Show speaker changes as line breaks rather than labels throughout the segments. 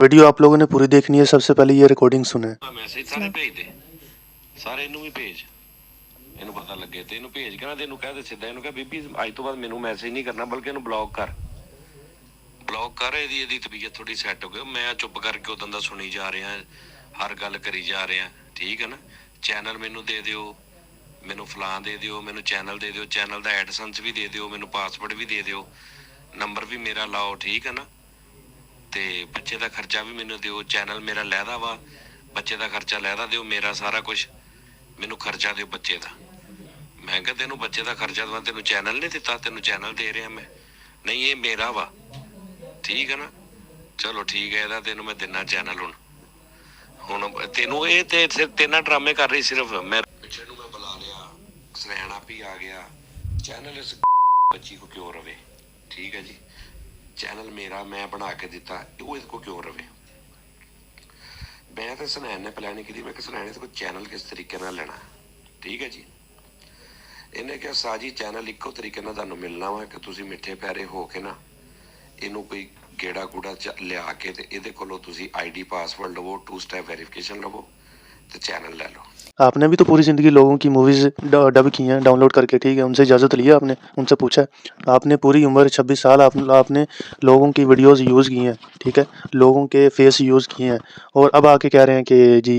Video आप लोगों ने पूरी देखनी है, सबसे पहले ये रिकॉर्डिंग सुने।
मैसेज सारे भेज दे, सारे इनू भी भेज, ਇਹਨੂੰ ਪਤਾ ਲੱਗੇ ਤੇ ਇਹਨੂੰ ਭੇਜ ਕੇ ਨਾ ਤੈਨੂੰ ਕਹਿ ਦੇ ਸਿੱਧਾ ਇਹਨੂੰ ਕਹਿ ਬੀਬੀ ਅੱਜ ਤੋਂ ਬਾਅਦ ਮੈਨੂੰ ਮੈਸੇਜ ਨਹੀਂ ਕਰਨਾ ਬਲਕਿ ਇਹਨੂੰ ਬਲੌਕ ਕਰ ਇਹਦੀ ਤਬੀਅਤ ਥੋੜੀ ਸੈੱਟ ਹੋ ਗਈ। ਮੈਂ ਚੁੱਪ ਕਰਕੇ ਉਦੋਂ ਦਾ ਸੁਣੀ ਜਾ ਰਿਹਾ, ਹਰ ਗੱਲ ਕਰੀ ਜਾ ਰਿਹਾ, ਠੀਕ ਹੈ ਨਾ। ਚੈਨਲ ਮੈਨੂੰ ਦੇ ਦਿਓ, ਮੈਨੂੰ ਫਲਾਂ ਦੇ ਦਿਓ, ਮੈਨੂੰ ਚੈਨਲ ਦੇ ਦਿਓ, ਚੈਨਲ ਦਾ ਐਡਸੈਂਸ ਵੀ ਦੇ ਦਿਓ, ਮੈਨੂੰ ਪਾਸਵਰਡ ਵੀ ਦੇ ਦਿਓ, ਨੰਬਰ ਵੀ ਮੇਰਾ ਲਾਓ, ਠੀਕ ਹੈ ਨਾ। ਤੇ ਬੱਚੇ ਦਾ ਖਰਚਾ ਵੀ ਮੈਨੂੰ ਦਿਓ, ਚੈਨਲ ਮੇਰਾ ਲਹਿਦਾ ਵਾ, ਬੱਚੇ ਦਾ ਖਰਚਾ ਲਹਿਦਾ ਦਿਓ, ਮੇਰਾ ਸਾਰਾ ਕੁਝ ਮੈਨੂੰ ਖਰਚਾ ਦਿਓ ਬੱਚੇ ਦਾ। ਮੈਂ ਕਿਹਾ ਤੈਨੂੰ ਬੱਚੇ ਦਾ ਖਰਚਾ ਦਵਾਂ, ਤੈਨੂੰ ਚੈਨਲ ਨਹੀਂ ਦਿੱਤਾ, ਤੈਨੂੰ ਚੈਨਲ ਦੇ ਰਿਹਾ ਮੈਂ, ਨਹੀਂ ਇਹ ਮੇਰਾ ਵਾ, ਠੀਕ ਹੈ ਨਾ। ਚਲੋ ਠੀਕ ਹੈ, ਇਹਦਾ ਤੈਨੂੰ ਮੈਂ ਦਿੰਨਾ ਚੈਨਲ। ਹੁਣ ਤੈਨੂੰ ਇਹ ਤੇ ਤੇਨਾਂ ਡਰਾਮੇ ਕਰ ਰਹੀ ਸਿਰਫ ਮੈਂ ਪਿੱਛੇ ਨੂੰ ਮੈਂ ਬੁਲਾ ਲਿਆ, ਸਰੈਣਾ ਵੀ ਆ ਗਿਆ, ਚੈਨਲ ਇਸ ਬੱਚੀ ਕੋ ਕਿਉਂ ਰਵੇ, ਠੀਕ ਹੈ ਜੀ। ਚੈਨਲ ਮੇਰਾ ਮੈਂ ਬਣਾ ਕੇ ਦਿੱਤਾ, ਉਹ ਇਸ ਕੋ ਕਿਉਂ ਰਵੇ। ਮੈਂ ਤਾਂ ਸੁਨੈਣ ਨੇ ਪਲਾਨਿੰਗ ਕੀਤੀ, ਮੈਂ ਕਿਹਾ ਸੁਨੈਣ ਤੇ ਕੋਈ ਚੈਨਲ ਕਿਸ ਤਰੀਕੇ ਨਾਲ ਲੈਣਾ, ਠੀਕ ਹੈ ਜੀ। ਇਹਨੇ ਕਿਹਾ ਸਾਜੀ ਚੈਨਲ ਇੱਕੋ ਤਰੀਕੇ ਨਾਲ ਤੁਹਾਨੂੰ ਮਿਲਣਾ ਵਾ ਕਿ ਤੁਸੀਂ ਮਿੱਠੇ ਪਿਆਰੇ ਹੋ ਕੇ ਨਾ ਇਹਨੂੰ ਕੋਈ ਗੇੜਾ ਗੂੜਾ ਲਿਆ ਕੇ ਤੇ ਇਹਦੇ ਕੋਲੋਂ ਤੁਸੀਂ ID ਪਾਸਵਰਡ ਲਵੋ, 2 स्टेप वेरिफिकेशन लवो तो चैनल ले लो।
आपने भी तो पूरी ज़िंदगी लोगों की मूवीज़ डब की हैं डाउनलोड करके, ठीक है, उनसे इजाज़त ली है आपने, उनसे पूछा है। आपने पूरी उम्र 26 साल आपने लोगों की वीडियोस यूज़ की हैं, ठीक है, लोगों के फेस यूज़ किए हैं, और अब आके कह रहे हैं कि जी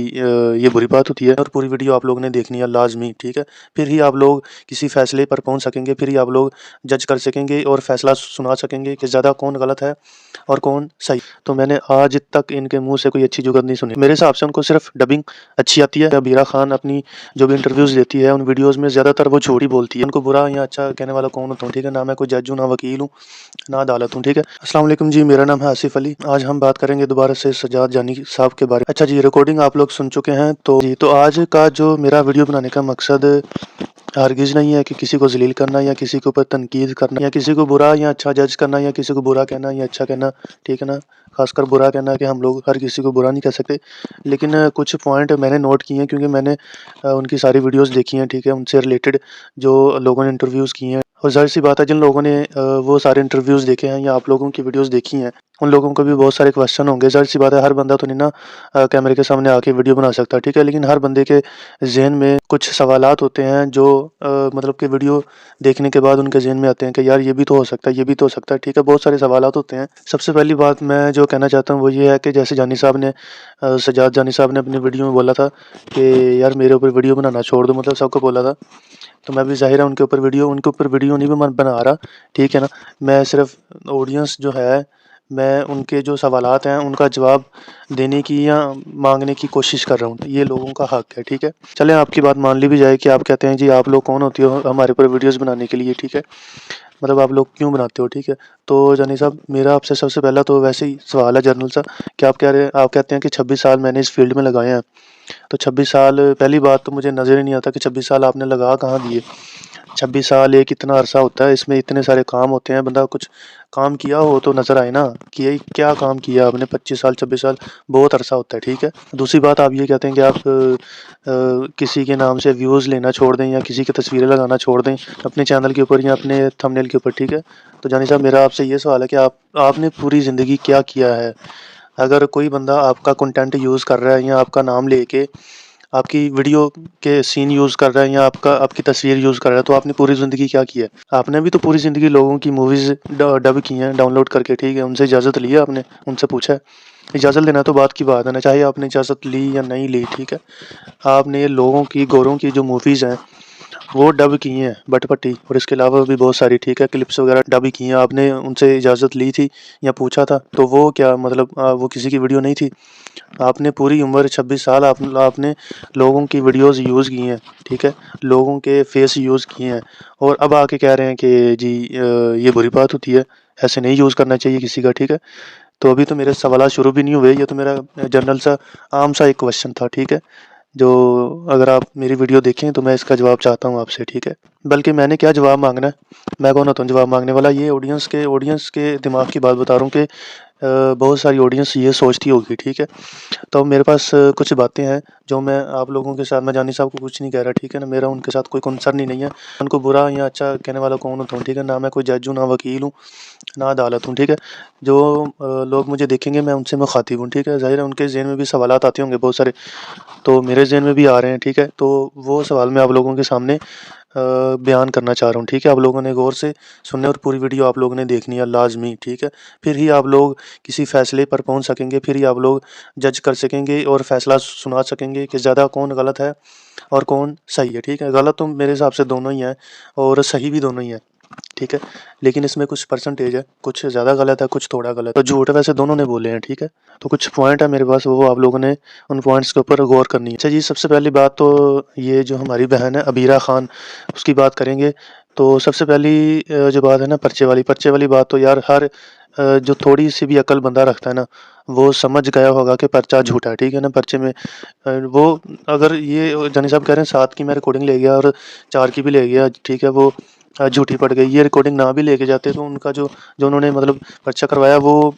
ये बुरी बात होती है। और पूरी वीडियो आप लोगों ने देखनी है लाजमी, ठीक है, फिर ही आप लोग किसी फैसले पर पहुँच सकेंगे, फिर ही आप लोग जज कर सकेंगे और फैसला सुना सकेंगे कि ज़्यादा कौन गलत है और कौन सही। तो मैंने आज तक इनके मुँह से कोई अच्छी जुगत नहीं सुनी। मेरे हिसाब से उनको सिर्फ डबिंग अच्छी आती है। बीरा खान अपनी जो भी इंटरव्यूज़ देती है उन वीडियोस में ज़्यादातर वो झूठ ही बोलती है। उनको बुरा या अच्छा कहने वाला कौन होता हूँ, ठीक है, ना मैं कोई जज हूँ, ना वकील हूँ, ना अदालत हूँ, ठीक है। अस्सलाम वालेकुम जी, मेरा नाम है आसिफ अली। आज हम बात करेंगे दोबारा से सज्जाद जानी साहब के बारे में। अच्छा जी, रिकॉर्डिंग आप लोग सुन चुके हैं, तो आज का जो मेरा वीडियो बनाने का मकसद हरगिज़ नहीं है कि किसी को जलील करना या किसी के ऊपर तनकीद करना या किसी को बुरा या अच्छा जज करना या किसी को बुरा कहना या अच्छा कहना, ठीक है ना। खासकर बुरा कहना कि हम लोग हर किसी को बुरा नहीं कह सकते, लेकिन कुछ पॉइंट मैंने नोट किए हैं क्योंकि मैंने उनकी सारी वीडियोस देखी हैं, ठीक है, उनसे रिलेटेड जो लोगों ने इंटरव्यूज़ किए हैं। और ज़ाहिर सी बात है जिन लोगों ने वो सारे इंटरव्यूज़ देखे हैं या आप लोगों की वीडियोस देखी हैं उन लोगों को भी बहुत सारे क्वेश्चन होंगे। ज़ाहिर सी बात है हर बंदा तो नहीं ना कैमरे के सामने आके वीडियो बना सकता, ठीक है, लेकिन हर बंदे के जहन में कुछ सवालात होते हैं जो मतलब कि वीडियो देखने के बाद उनके जहन में आते हैं कि यार ये भी तो हो सकता है, ये भी तो हो सकता है, ठीक है, बहुत सारे सवालात होते हैं। सबसे पहली बात मैं जो कहना चाहता हूँ वो ये है कि जैसे जानी साहब ने सज्जाद जानी साहब ने अपनी वीडियो में बोला था कि यार मेरे ऊपर वीडियो बनाना छोड़ दो, मतलब सबको बोला था, तो मैं भी ज़ाहिर है उनके ऊपर वीडियो नहीं बना रहा, ठीक है ना। मैं सिर्फ ऑडियंस जो है मैं उनके जो सवालात हैं उनका जवाब देने की या मांगने की कोशिश कर रहा हूँ, ये लोगों का हक है, ठीक है। चलें आपकी बात मान ली भी जाए कि आप कहते हैं जी आप लोग कौन होती हो हमारे ऊपर वीडियोस बनाने के लिए, ठीक है, मतलब आप लोग क्यों बनाते हो, ठीक है। तो जानी साहब मेरा आपसे सबसे पहला तो वैसे ही सवाल है जनरल सा कि आप कहते हैं कि 26 साल मैंने इस फील्ड में लगाए हैं, तो 26 साल पहली बात तो मुझे नज़र ही नहीं आता कि 26 साल आपने लगा कहाँ दिए। 26 साल एक इतना अरसा होता है, इसमें इतने सारे काम होते हैं, बंदा कुछ काम किया हो तो नज़र आए ना कि ये क्या काम किया आपने। 25 साल 26 साल बहुत अरसा होता है, ठीक है। दूसरी बात आप ये कहते हैं कि आप किसी के नाम से व्यूज़ लेना छोड़ दें या किसी की तस्वीरें लगाना छोड़ दें अपने चैनल के ऊपर या अपने थंबनेल के ऊपर, ठीक है। तो जानी साहब मेरा आपसे ये सवाल है कि आपने पूरी ज़िंदगी क्या किया है। अगर कोई बंदा आपका कंटेंट यूज़ कर रहा है या आपका नाम लेके आपकी वीडियो के सीन यूज़ कर रहा है या आपकी तस्वीर यूज़ कर रहा है, तो आपने पूरी ज़िंदगी क्या किया है। आपने भी तो पूरी ज़िंदगी लोगों की मूवीज़ डब की हैं डाउनलोड करके, ठीक है, उनसे इजाज़त ली है आपने, उनसे पूछा है। इजाज़त लेना तो बात की बात है ना, चाहे आपने इजाज़त ली या नहीं ली, ठीक है। आपने लोगों की गोरों की जो मूवीज़ हैं वो डब की हैं बटपट्टी, और इसके अलावा भी बहुत सारी, ठीक है, क्लिप्स वगैरह डब की हैं। आपने उनसे इजाज़त ली थी या पूछा था, तो वो क्या मतलब वो किसी की वीडियो नहीं थी। आपने पूरी उम्र 26 साल आपने लोगों की वीडियोस यूज़ की हैं, ठीक है, लोगों के फेस यूज़ किए हैं, और अब आके कह रहे हैं कि जी ये बुरी बात होती है, ऐसे नहीं यूज़ करना चाहिए किसी का, ठीक है। तो अभी तो मेरे सवाल शुरू भी नहीं हुए, ये तो मेरा जनरल सा आम सा एक क्वेश्चन था, ठीक है, जो अगर आप मेरी वीडियो देखें तो मैं इसका जवाब चाहता हूँ आपसे, ठीक है। बल्कि मैंने क्या जवाब मांगना है, मैं कौन होता हूँ जवाब मांगने वाला, ये ऑडियंस के दिमाग की बात बता रहा हूँ कि बहुत सारी ऑडियंस ये सोचती होगी, ठीक है। तो मेरे पास कुछ बातें हैं जो मैं आप लोगों के साथ, मैं जानी साहब को कुछ नहीं कह रहा, ठीक है ना, मेरा उनके साथ कोई कंसर्न ही नहीं है। उनको बुरा या अच्छा कहने वाला कौन होता हूँ, ठीक है ना, मैं कोई जज हूँ, ना वकील हूँ, ना अदालत हूँ, ठीक है। जो लोग मुझे देखेंगे मैं उनसे मुखातिब हूँ, ठीक है। ज़ाहिर है उनके ज़हन में भी सवालात आते होंगे बहुत सारे, तो मेरे ज़हन में भी आ रहे हैं, ठीक है। तो वो सवाल मैं आप लोगों के सामने बयान करना चाह रहा हूँ, ठीक है। आप लोगों ने गौर से सुनने और पूरी वीडियो आप लोगों ने देखनी है लाजमी, ठीक है। फिर ही आप लोग किसी फैसले पर पहुँच सकेंगे, फिर ही आप लोग जज कर सकेंगे और फैसला सुना सकेंगे कि ज़्यादा कौन गलत है और कौन सही है, ठीक है। गलत तो मेरे हिसाब से दोनों ही हैं और सही भी दोनों ही हैं, ठीक है। लेकिन इसमें कुछ परसेंटेज है, कुछ ज़्यादा गलत है, कुछ थोड़ा गलत है। तो झूठ वैसे दोनों ने बोले हैं, ठीक है। तो कुछ पॉइंट है मेरे पास, वो आप लोगों ने उन पॉइंट्स के ऊपर गौर करनी है। अच्छा जी, सबसे पहली बात तो ये जो हमारी बहन है अबीरा खान, उसकी बात करेंगे। तो सबसे पहली जो बात है ना पर्चे वाली बात, तो यार हर जो थोड़ी सी भी अकल बंदा रखता है ना, वो समझ गया होगा कि पर्चा झूठा है, ठीक है ना। पर्चे में वो अगर ये जानी साहब कह रहे हैं 7 की मैं रिकॉर्डिंग ले गया और 4 की भी ले गया, ठीक है, वो झूठी पड़ गई। ये रिकॉर्डिंग ना भी लेके जाते तो उनका जो जो उन्होंने मतलब पर्चा करवाया वो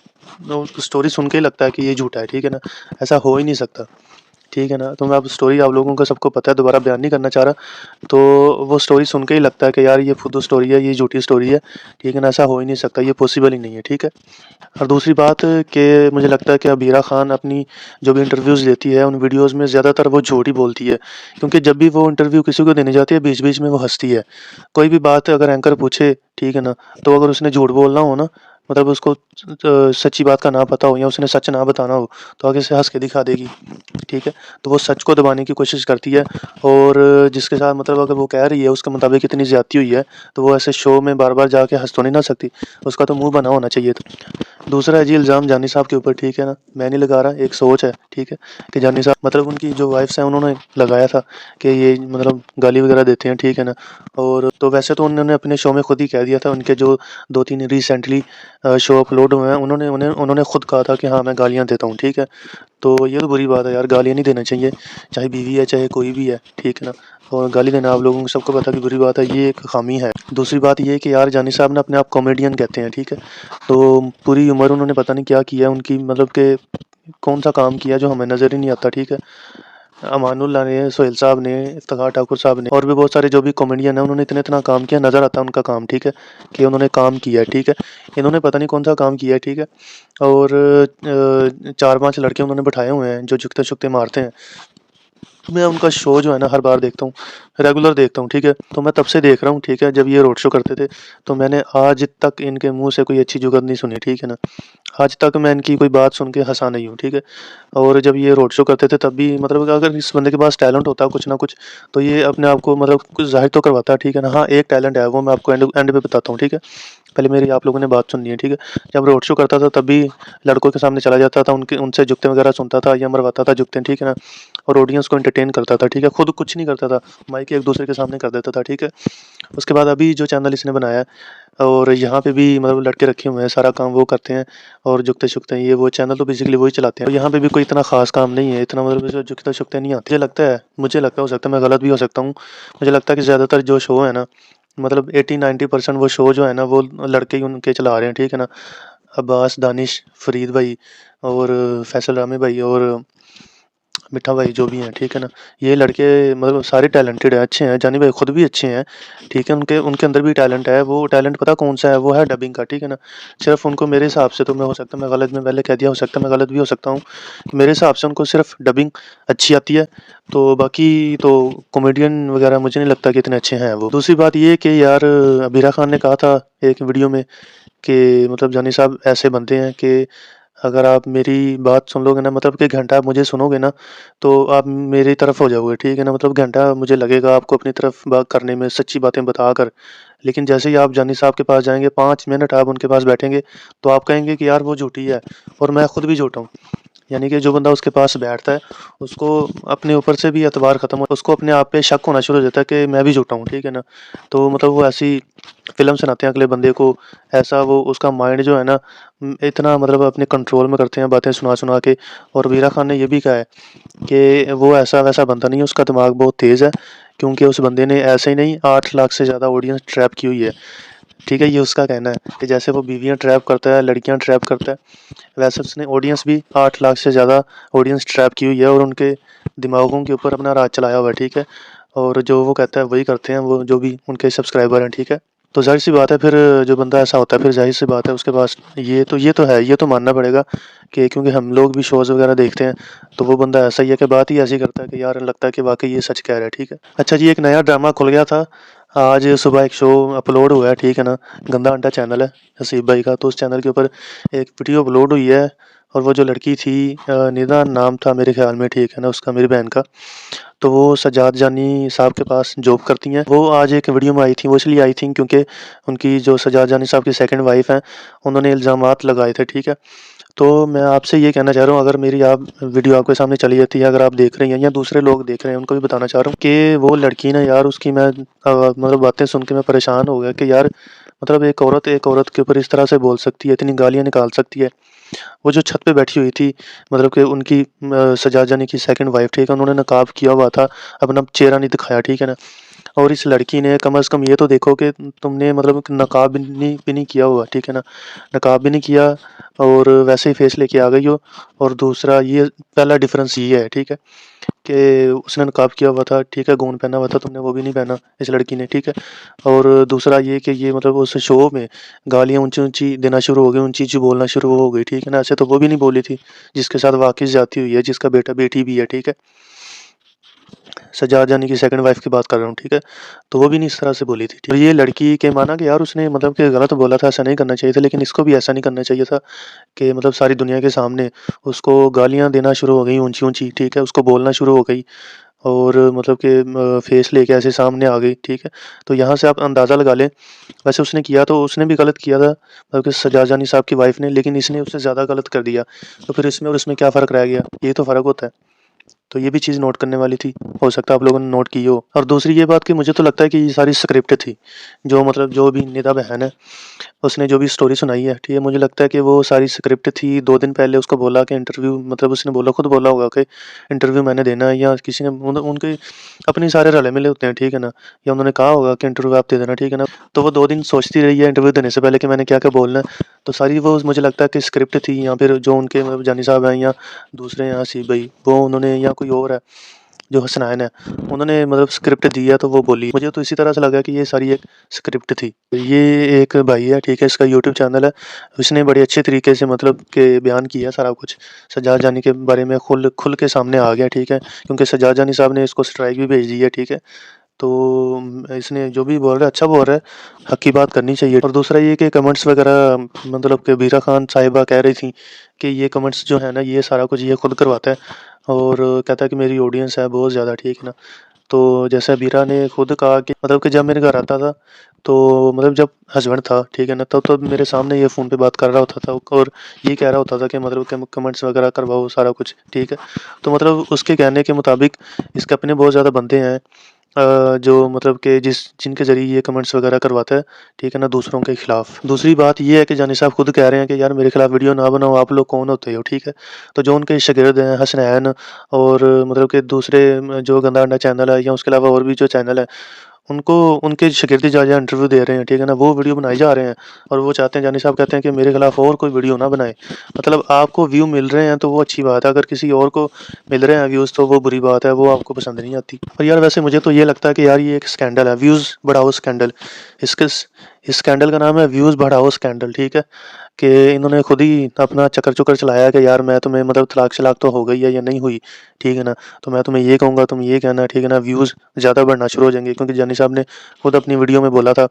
स्टोरी सुन के ही लगता है कि ये झूठा है, ठीक है ना। ऐसा हो ही नहीं सकता, ठीक है ना। तो मैं अब स्टोरी आप लोगों को सबको पता है, दोबारा बयान नहीं करना चाह रहा। तो वो स्टोरी सुन के ही लगता है कि यार ये फुद्दू स्टोरी है, ये झूठी स्टोरी है, ठीक है ना। ऐसा हो ही नहीं सकता, ये पॉसिबल ही नहीं है, ठीक है। और दूसरी बात कि मुझे लगता है कि अबीरा खान अपनी जो भी इंटरव्यूज़ देती है उन वीडियोज़ में ज़्यादातर वो झूठ ही बोलती है, क्योंकि जब भी वो इंटरव्यू किसी को देने जाती है बीच बीच में वो हंसती है। कोई भी बात अगर एंकर पूछे, ठीक है ना, तो अगर उसने झूठ बोलना हो ना, मतलब उसको सच्ची बात का ना पता हो या उसने सच ना बताना हो, तो आगे से हंस के दिखा देगी, ठीक है। तो वो सच को दबाने की कोशिश करती है और जिसके साथ मतलब अगर वो कह रही है उसके मुताबिक इतनी ज़्यादती हुई है, तो वो ऐसे शो में बार बार जाके हंस तो नहीं ना सकती, उसका तो मुंह बना होना चाहिए था। दूसरा है जी इल्ज़ाम जानी साहब के ऊपर, ठीक है ना, मैं नहीं लगा रहा, एक सोच है, ठीक है, कि जानी साहब मतलब उनकी जो वाइफ्स हैं उन्होंने लगाया था कि ये मतलब गाली वगैरह देते हैं, ठीक है ना। और तो वैसे तो उन्होंने अपने शो में खुद ही कह दिया था, उनके जो 2-3 रिसेंटली शो अपलोड हुए हैं उन्होंने उन्होंने खुद कहा था कि हाँ मैं गालियाँ देता हूँ, ठीक है। तो ये तो बुरी बात है यार, गालियाँ नहीं देना चाहिए, चाहे बीवी है चाहे कोई भी है, ठीक है ना। और गाली देना आप लोगों को सबको पता कि बुरी बात है, ये एक खामी है। दूसरी बात ये है कि यार जानी साहब ने अपने आप कॉमेडियन कहते हैं, ठीक है। तो पूरी उम्र उन्होंने पता नहीं क्या किया उनकी, मतलब कि कौन सा काम किया जो हमें नज़र ही नहीं आता, ठीक है। अमानुल्लाह ने, सोहेल साहब ने, इफ्तिखार ठाकुर साहब ने और भी बहुत सारे जो भी कॉमेडियन हैं उन्होंने इतना काम किया, नज़र आता है उनका काम, ठीक है, कि उन्होंने काम किया है, ठीक है। इन्होंने पता नहीं कौन सा काम किया है, ठीक है। और 4-5 लड़के उन्होंने बैठाए हुए हैं जो झुकते झुकते मारते हैं। मैं उनका शो जो है ना हर बार देखता हूँ, रेगुलर देखता हूँ, ठीक है। तो मैं तब से देख रहा हूँ, ठीक है, जब ये रोड शो करते थे, तो मैंने आज तक इनके मुंह से कोई अच्छी जुगत नहीं सुनी, ठीक है ना। आज तक मैं इनकी कोई बात सुन के हंसा नहीं हूँ, ठीक है। और जब ये रोड शो करते थे तब भी मतलब अगर इस बंदे के पास टैलेंट होता है कुछ ना कुछ, तो ये अपने आप को मतलब कुछ जाहिर तो करवाता है, ठीक है ना। हाँ एक टैलेंट है, वो मैं आपको एंड पे बताता हूँ, ठीक है। पहले मेरी आप लोगों ने बात सुननी है, ठीक है। जब रोड शो करता था तब भी लड़कों के सामने चला जाता था, उनके उनसे जुगते वगैरह सुनता था या मरवाता था जुगते, ठीक है ना। और ऑडियंस को एंटरटेन करता था, ठीक है, खुद कुछ नहीं करता था, माइक एक दूसरे के सामने कर देता था, ठीक है। उसके बाद अभी जो चैनल इसने बनाया है और यहाँ पे भी मतलब लड़के रखे हुए हैं, सारा काम वो करते हैं और झुकते शुकते हैं, ये वो चैनल तो बेसिकली वही चलाते हैं। और यहाँ पे भी कोई इतना खास काम नहीं है, इतना मतलब झुकते शुकते नहीं आते। मुझे लगता है हो सकता है मैं गलत भी हो सकता हूँ, मुझे लगता है कि ज़्यादातर जो शो है ना, मतलब 80-90% वो शो जो है ना वो लड़के ही उनके चला रहे हैं, ठीक है ना। अब्बास, दानिश, फरीद भाई और फैसल रामे भाई और मिठा भाई जो भी हैं, ठीक है ना। ये लड़के मतलब सारे टैलेंटेड हैं, अच्छे हैं, जानी भाई खुद भी अच्छे हैं, ठीक है। उनके उनके अंदर भी टैलेंट है, वो टैलेंट पता कौन सा है, वो है डबिंग का, ठीक है ना। सिर्फ उनको मेरे हिसाब से तो मैं हो सकता है मैं गलत में पहले कह दिया, हो सकता है मैं गलत भी हो सकता हूँ, मेरे हिसाब से उनको सिर्फ डबिंग अच्छी आती है। तो बाकी तो कॉमेडियन वगैरह मुझे नहीं लगता कि इतने अच्छे हैं वो। दूसरी बात ये कि यार अबीरा खान ने कहा था एक वीडियो में कि मतलब जानी साहब ऐसे बनते हैं कि अगर आप मेरी बात सुन लोगे ना, मतलब कि घंटा आप मुझे सुनोगे ना, तो आप मेरी तरफ हो जाओगे, ठीक है ना। मतलब घंटा मुझे लगेगा आपको अपनी तरफ बात करने में, सच्ची बातें बताकर। लेकिन जैसे ही आप जानी साहब के पास जाएंगे, 5 मिनट आप उनके पास बैठेंगे, तो आप कहेंगे कि यार वो झूठी है और मैं खुद भी झूठा हूँ। यानी कि जो बंदा उसके पास बैठता है उसको अपने ऊपर से भी एतबार ख़त्म हो, उसको अपने आप पे शक होना शुरू हो जाता है कि मैं भी झूठा हूँ, ठीक है ना। तो मतलब वो ऐसी फ़िल्म सुनाते हैं अगले बंदे को, ऐसा वो उसका माइंड जो है ना इतना मतलब अपने कंट्रोल में करते हैं बातें सुना सुना के। और वीरा खान ने ये भी कहा है कि वो ऐसा वैसा बंदा नहीं है, उसका दिमाग बहुत तेज़ है, क्योंकि उस बंदे ने ऐसे ही नहीं 8 लाख से ज़्यादा ऑडियंस ट्रैप की हुई है। ठीक है, ये उसका कहना है कि जैसे वो बीवियाँ ट्रैप करता है, लड़कियाँ ट्रैप करता है, वैसे उसने ऑडियंस भी 8 लाख से ज़्यादा ऑडियंस ट्रैप की हुई है और उनके दिमागों के ऊपर अपना राज चलाया हुआ है, ठीक है। और जो वो कहता है वही करते हैं वो, जो भी उनके सब्सक्राइबर हैं, ठीक है। तो ज़ाहिर-सी बात है, फिर जो बंदा ऐसा होता है फिर ज़ाहिर-सी बात है उसके पास ये तो है, ये तो मानना पड़ेगा कि क्योंकि हम लोग भी शोज़ वगैरह देखते हैं, तो वो बंदा ऐसा ही है कि बात ही ऐसी करता है कि यार लगता है कि वाक़ई ये सच कह रहा है, ठीक है। अच्छा जी, एक नया ड्रामा खुल गया था, आज सुबह एक शो अपलोड हुआ है, ठीक है ना, गंदा अंडा चैनल है हसीब भाई का, तो उस चैनल के ऊपर एक वीडियो अपलोड हुई है और वो जो लड़की थी निदा नाम था मेरे ख़्याल में, ठीक है ना, उसका, मेरी बहन का। तो वो सज्जाद जानी साहब के पास जॉब करती हैं। वो आज एक वीडियो में आई थी, वो इसलिए आई थी क्योंकि उनकी जो सज्जाद जानी साहब की सेकंड वाइफ़ हैं, उन्होंने इल्ज़ामात लगाए थे, ठीक है। तो मैं आपसे ये कहना चाह रहा हूँ, अगर मेरी आप वीडियो आपके सामने चली जाती है, अगर आप देख रही हैं या दूसरे लोग देख रहे हैं, उनको भी बताना चाह रहा हूँ कि वो लड़की ना यार, उसकी मैं मतलब बातें सुन के मैं परेशान हो गया कि यार मतलब एक औरत के ऊपर इस तरह से बोल सकती है, इतनी गालियाँ निकाल सकती है। वो जो छत पे बैठी हुई थी, मतलब कि उनकी सज्जाद जानी की सेकंड वाइफ़, ठीक है, उन्होंने नकाब किया हुआ था, अपना चेहरा नहीं दिखाया, ठीक है ना। और इस लड़की ने कम से कम ये तो देखो कि तुमने मतलब नकाब भी नहीं किया हुआ, ठीक है ना, नकाब भी नहीं किया और वैसे ही फेस लेके आ गई हो। और दूसरा ये पहला डिफरेंस ये है, ठीक है, कि उसने नकाब किया हुआ था, ठीक है, गाउन पहना हुआ था, तुमने वो भी नहीं पहना इस लड़की ने, ठीक है। और दूसरा ये कि ये मतलब उस शो में गालियाँ ऊँची-ऊँची देना शुरू हो गई, ऊँची-ऊँची बोलना शुरू हो गई, ठीक है ना। ऐसे तो वो भी नहीं बोली थी, जिसके साथ वाक़ई ज़्यादती हुई है, जिसका बेटा-बेटी भी है, ठीक है। सज्जाद जानी की सेकंड वाइफ़ की बात कर रहा हूँ, ठीक है। तो वो भी नहीं इस तरह से बोली थी, ठीक है। और ये लड़की के माना कि यार उसने मतलब कि गलत बोला था, ऐसा नहीं करना चाहिए था, लेकिन इसको भी ऐसा नहीं करना चाहिए था कि मतलब सारी दुनिया के सामने उसको गालियाँ देना शुरू हो गई ऊँची-ऊँची, ठीक है। उसको बोलना शुरू हो गई और मतलब कि फेस लेके ऐसे सामने आ गई, ठीक है। तो यहाँ से आप अंदाज़ा लगा लें, वैसे उसने किया तो उसने भी गलत किया था, मतलब कि सज्जाद जानी साहब की वाइफ़ ने, लेकिन इसने उससे ज़्यादा गलत कर दिया। तो फिर इसमें और उसमें क्या फ़र्क रह गया? ये तो फ़र्क होता है। तो ये भी चीज़ नोट करने वाली थी, हो सकता है आप लोगों ने नोट की हो। और दूसरी ये बात कि मुझे तो लगता है कि ये सारी स्क्रिप्ट थी, जो मतलब जो भी निदा बहन है, उसने जो भी स्टोरी सुनाई है, ठीक है, मुझे लगता है कि वो सारी स्क्रिप्ट थी। 2 दिन पहले उसको बोला कि इंटरव्यू, मतलब उसने बोला, खुद बोला होगा कि इंटरव्यू मैंने देना है, या किसी ने मतलब उनके अपने सारे रले-मिले होते हैं, ठीक है ना, या उन्होंने कहा होगा कि इंटरव्यू आप दे देना, ठीक है ना। तो वो 2 दिन सोचती रही है इंटरव्यू देने से पहले कि मैंने क्या-क्या बोलना है। तो सारी वो मुझे लगता है कि स्क्रिप्ट थी, या फिर जो उनके मतलब जानी साहब हैं या दूसरे हैं हसीब भाई, वो उन्होंने, या कोई और है जो हसनैन है, उन्होंने मतलब स्क्रिप्ट दी है तो वो बोली। मुझे तो इसी तरह से लगा कि ये सारी एक स्क्रिप्ट थी। ये एक भाई है, ठीक है, इसका यूट्यूब चैनल है, उसने बड़े अच्छे तरीके से मतलब के बयान किया सारा कुछ। सज्जाद जानी के बारे में खुल के सामने आ गया, ठीक है, क्योंकि सज्जाद जानी साहब ने इसको स्ट्राइक भी भेज दी है, ठीक है। तो इसने जो भी बोल रहा है अच्छा बोल रहा है, हक की बात करनी चाहिए। और दूसरा ये कि कमेंट्स वगैरह, मतलब कि बीरा खान साहिबा कह रही थी कि ये कमेंट्स जो है ना, ये सारा कुछ ये खुद करवाता है और कहता है कि मेरी ऑडियंस है बहुत ज़्यादा, ठीक है ना। तो जैसा बीरा ने खुद कहा कि मतलब कि जब मेरे घर आता था, तो मतलब जब हस्बैंड था, ठीक है ना, तब मेरे सामने ये फ़ोन पे बात कर रहा होता था और ये कह रहा होता था कि मतलब कि कमेंट्स वगैरह करवाओ सारा कुछ, ठीक है। तो मतलब उसके कहने के मुताबिक इसके अपने बहुत ज़्यादा बंदे हैं, जो मतलब कि जिनके ज़रिए ये कमेंट्स वगैरह करवाता है, ठीक है ना, दूसरों के खिलाफ। दूसरी बात ये है कि जानी साहब खुद कह रहे हैं कि यार मेरे खिलाफ वीडियो ना बनाओ, आप लोग कौन होते हो, ठीक है। तो जो उनके शागिर्द हैं हसनैन और मतलब कि दूसरे जो गंदा अंडा चैनल है, या उसके अलावा और भी जो चैनल है, उनको उनके शागिर्द जा इंटरव्यू दे रहे हैं, ठीक है ना, वो वीडियो बनाए जा रहे हैं और वो चाहते हैं, जानी साहब कहते हैं कि मेरे खिलाफ और कोई वीडियो ना बनाए। मतलब आपको व्यू मिल रहे हैं तो वो अच्छी बात है, अगर किसी और को मिल रहे हैं व्यूज़ तो वो बुरी बात है, वो आपको पसंद नहीं आती। और यार वैसे मुझे तो ये लगता है कि यार ये एक स्कैंडल है, व्यूज़ बढ़ाओ स्कैंडल। इसके इस स्कैंडल का नाम है व्यूज़ बढ़ाओ स्कैंडल, ठीक है। कि इन्होंने खुद ही अपना चक्कर-चुक्कर चलाया कि यार मैं तुम्हें मतलब तलाक-शलाक तो हो गई है या नहीं हुई, ठीक है ना, तो मैं तुम्हें ये कहूँगा, तुम ये कहना, ठीक है ना, व्यूज़ ज़्यादा बढ़ना शुरू हो जाएँगे। क्योंकि जानी साहब ने खुद अपनी वीडियो में बोला था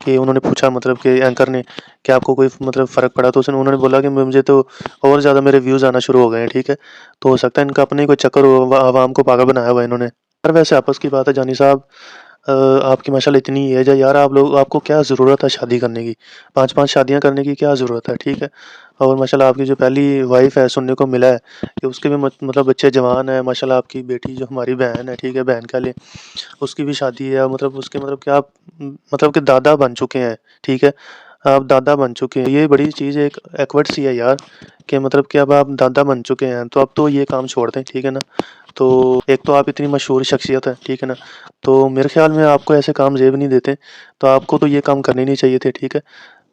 कि उन्होंने पूछा, मतलब कि एंकर ने, कि आपको कोई मतलब फ़र्क पड़ा? तो उन्होंने बोला कि मुझे तो और ज़्यादा मेरे व्यूज़ आना शुरू हो गए हैं, ठीक है। तो हो सकता है इनका अपना ही कोई चक्कर हो, आवाम को पागल बनाया हुआ है इन्होंने। पर वैसे आपस की बात है, जानी साहब आपकी माशाल्लाह इतनी एज है यार, आपको क्या ज़रूरत है शादी करने की? 5-5 शादियाँ करने की क्या ज़रूरत है, ठीक है? और माशाल्लाह आपकी जो पहली वाइफ़ है, सुनने को मिला है कि उसके भी मतलब बच्चे जवान हैं, माशाल्लाह आपकी बेटी जो हमारी बहन है, ठीक है, बहन कह लें, उसकी भी शादी है, मतलब उसके मतलब कि आप मतलब कि दादा बन चुके हैं, ठीक है। आप दादा बन चुके हैं। ये बड़ी चीज़ एक एक्वर्ड सी है यार, कि मतलब कि अब आप दादा बन चुके हैं तो अब तो ये काम छोड़ दें, ठीक है ना। तो एक तो आप इतनी मशहूर शख्सियत है, ठीक है ना, तो मेरे ख्याल में आपको ऐसे काम जेब नहीं देते, तो आपको तो ये काम करने नहीं चाहिए थे, ठीक है।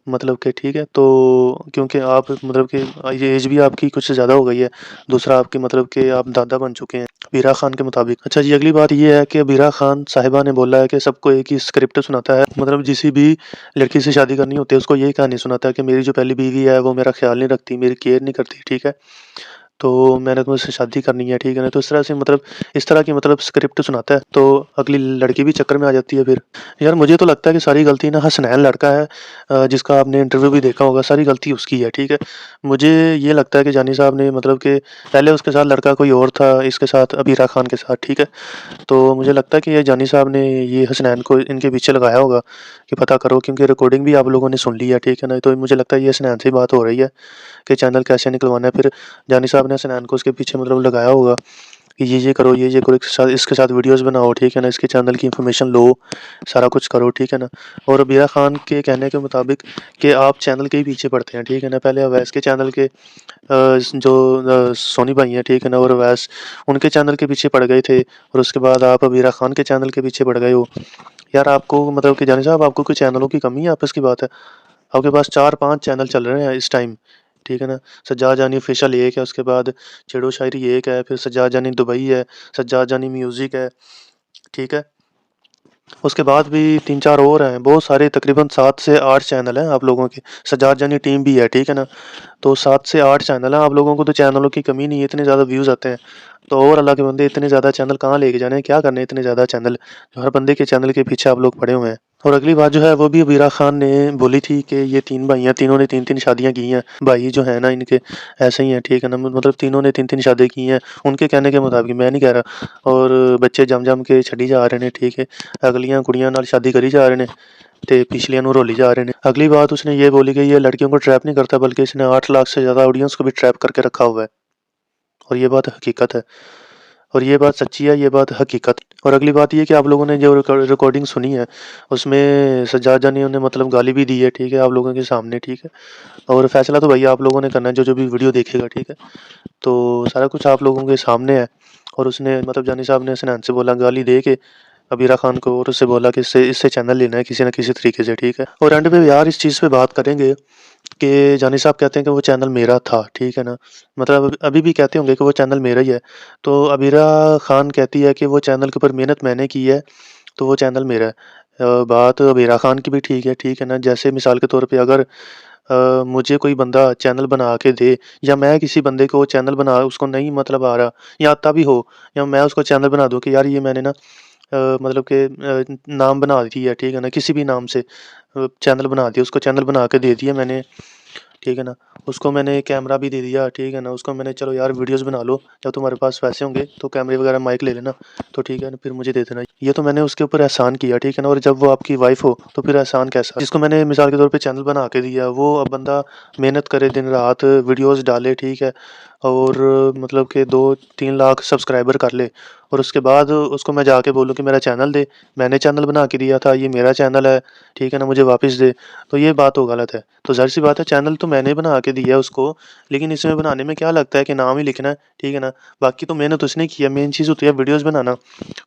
मतलब कि ठीक है, तो क्योंकि आप मतलब कि ये एज भी आपकी कुछ ज़्यादा हो गई है, दूसरा आपकी मतलब कि आप दादा बन चुके हैं अबीरा खान के मुताबिक। अच्छा जी, अगली बात ये है कि अबीरा खान साहिबा ने बोला है कि सबको एक ही स्क्रिप्ट सुनाता है, मतलब किसी भी लड़की से शादी करनी होती है उसको यही कहानी सुनाता है कि मेरी जो पहली बीवी है वो मेरा ख्याल नहीं रखती, मेरी केयर नहीं करती, ठीक है, तो मैंने तुमसे शादी करनी है, ठीक है ना। तो इस तरह से मतलब इस तरह की मतलब स्क्रिप्ट सुनाता है, तो अगली लड़की भी चक्कर में आ जाती है फिर। यार मुझे तो लगता है कि सारी गलती ना हसनैन लड़का है, जिसका आपने इंटरव्यू भी देखा होगा, सारी गलती उसकी है, ठीक है। मुझे ये लगता है कि जानी साहब ने मतलब कि पहले उसके साथ लड़का कोई और था, इसके साथ अबीरा खान के साथ, ठीक है। तो मुझे लगता है कि ये जानी साहब ने ये हसनैन को इनके पीछे लगाया होगा कि पता करो, क्योंकि रिकॉर्डिंग भी आप लोगों ने सुन ली है, ठीक है ना। तो मुझे लगता है ये हसनैन से बात हो रही है कि चैनल कैसे निकलवाना है। फिर जानी साहब ने हसनैन को उसके पीछे मतलब लगाया होगा कि ये करो, ये करो, इसके साथ वीडियोस बनाओ, ठीक है ना, इसके चैनल की इन्फॉर्मेशन लो, सारा कुछ करो, ठीक है ना। और अबीरा खान के कहने के मुताबिक कि आप चैनल के ही पीछे पड़ते हैं, ठीक है ना। पहले अवैस के चैनल के जो सोनी भाई हैं, ठीक है ना, और अवैस उनके चैनल के पीछे पड़ गए थे, और उसके बाद आप अबीरा खान के चैनल के पीछे पड़ गए हो। यार आपको मतलब कि जानी साहब आपको कोई चैनलों की कमी है, आपस की बात है। आपके पास 4-5 चैनल चल रहे हैं इस टाइम, ठीक है ना। सज्जाद जानी ऑफिशियल एक है, उसके बाद छेड़ो शायरी एक है, फिर सज्जाद जानी दुबई है, सज्जाद जानी म्यूज़िक है, ठीक है। उसके बाद भी 3-4 और हैं, बहुत सारे, तकरीबन 7 से 8 चैनल हैं आप लोगों के। सज्जाद जानी टीम भी है, ठीक है ना। तो 7 से 8 चैनल हैं आप लोगों को, तो चैनलों की कमी नहीं है, इतने ज़्यादा व्यूज़ आते हैं। तो और अल्लाह के बंदे इतने ज़्यादा चैनल कहाँ लेके जाने हैं, क्या करने इतने ज़्यादा चैनल, हर बंदे के चैनल के पीछे आप लोग पड़े हुए हैं। और अगली बात जो है वो भी अबीरा खान ने बोली थी कि ये 3 भाई हैं, तीनों ने 3-3 शादियाँ की हैं। भाई जो है ना इनके ऐसे ही हैं, ठीक है ना, मतलब तीनों ने 3-3 शादी की हैं उनके कहने के मुताबिक, मैं नहीं कह रहा। और बच्चे जम के छड़ी जा रहे हैं, ठीक है, अगलियां कुड़ियां नाल शादी करी जा रहे हैं ते पिछलियां नूं रोली जा रहे हैं। अगली बात उसने ये बोली कि ये लड़कियों को ट्रैप नहीं करता, बल्कि इसने 8 लाख से ज़्यादा ऑडियंस को भी ट्रैप करके रखा हुआ है, और ये बात हकीकत है, और ये बात सच्ची है, ये बात हकीकत। और अगली बात ये कि आप लोगों ने जो रिकॉर्डिंग सुनी है उसमें सज्जाद जानी ने मतलब गाली भी दी है, ठीक है, आप लोगों के सामने, ठीक है। और फैसला तो भैया आप लोगों ने करना है, जो भी वीडियो देखेगा, ठीक है। तो सारा कुछ आप लोगों के सामने है। और उसने मतलब जानी साहब ने हसनैन से बोला गाली दे के अबीरा खान को, और उससे बोला कि इससे इससे चैनल लेना है किसी न किसी तरीके से, ठीक है। और एंड पे यार इस चीज़ पे बात करेंगे कि जानी साहब कहते हैं कि वो चैनल मेरा था, ठीक है ना, मतलब अभी भी कहते होंगे कि वो चैनल मेरा ही है। तो अबीरा खान कहती है कि वो चैनल के ऊपर मेहनत मैंने की है, तो वो चैनल मेरा है। बात अबीरा खान की भी ठीक है ना। जैसे मिसाल के तौर पे अगर मुझे कोई बंदा चैनल बना के दे, या मैं किसी बंदे को चैनल बना उसको नहीं मतलब आ रहा या आता भी हो, या मैं उसको चैनल बना दूँ कि यार ये मैंने ना मतलब कि नाम बना दी है, ठीक है ना, किसी भी नाम से चैनल बना दिया, उसको चैनल बना के दे दिया मैंने, ठीक है ना। उसको मैंने कैमरा भी दे दिया, ठीक है ना, उसको मैंने चलो यार वीडियोस बना लो, जब तुम्हारे पास पैसे होंगे तो कैमरे वगैरह माइक ले लेना, तो ठीक है ना, फिर मुझे दे देना। ये तो मैंने उसके ऊपर एहसान किया, ठीक है ना। और जब वो आपकी वाइफ हो तो फिर एहसान कैसा, जिसको मैंने मिसाल के तौर पे चैनल बना के दिया, वो अब बंदा मेहनत करे दिन रात वीडियोस डाले, ठीक है, और मतलब कि 2-3 लाख सब्सक्राइबर कर ले, और उसके बाद उसको मैं जाके बोलूँ कि मेरा चैनल दे, मैंने चैनल बना के दिया था, ये मेरा चैनल है, ठीक है ना, मुझे वापस दे, तो ये बात तो गलत है। तो ज़ाहिर सी बात है चैनल तो मैंने बना के दिया है उसको, लेकिन इसमें बनाने में क्या लगता है कि नाम ही लिखना है, ठीक है ना। बाकी तो मेहनत उसने की है, मेन चीज़ होती है वीडियोज़ बनाना,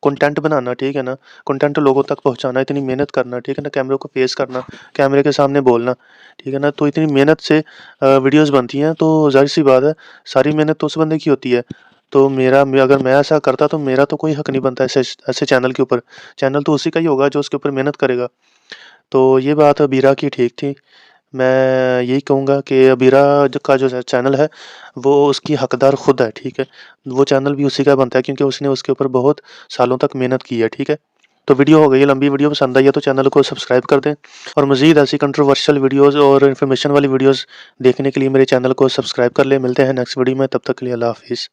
कंटेंट बनाना, ठीक है ना, कंटेंट लोगों तक पहुँचाना, इतनी मेहनत करना, ठीक है ना, कैमरे को फेस करना, कैमरे के सामने बोलना, ठीक है ना। तो इतनी मेहनत से वीडियोज़ बनती हैं, तो ज़ाहिर सी बात है सारी मेहनत तो उस बंदे की होती है। तो अगर मैं ऐसा करता तो मेरा तो कोई हक नहीं बनता ऐसे ऐसे चैनल के ऊपर। चैनल तो उसी का ही होगा जो उसके ऊपर मेहनत करेगा। तो ये बात अबीरा की ठीक थी। मैं यही कहूँगा कि अबीरा का जो चैनल है वो उसकी हकदार खुद है, ठीक है। वो चैनल भी उसी का बनता है क्योंकि उसने उसके ऊपर बहुत सालों तक मेहनत की है, ठीक है। तो वीडियो हो गई है लंबी, वीडियो पसंद आई है तो चैनल को सब्सक्राइब कर दें, और मज़ीद ऐसी कंट्रोवर्शियल वीडियोज़ और इन्फॉर्मेशन वाली वीडियोज़ देखने के लिए मेरे चैनल को सब्सक्राइब कर लें। मिलते हैं नेक्स्ट वीडियो में, तब तक के लिए अल्लाह हाफ़िज़।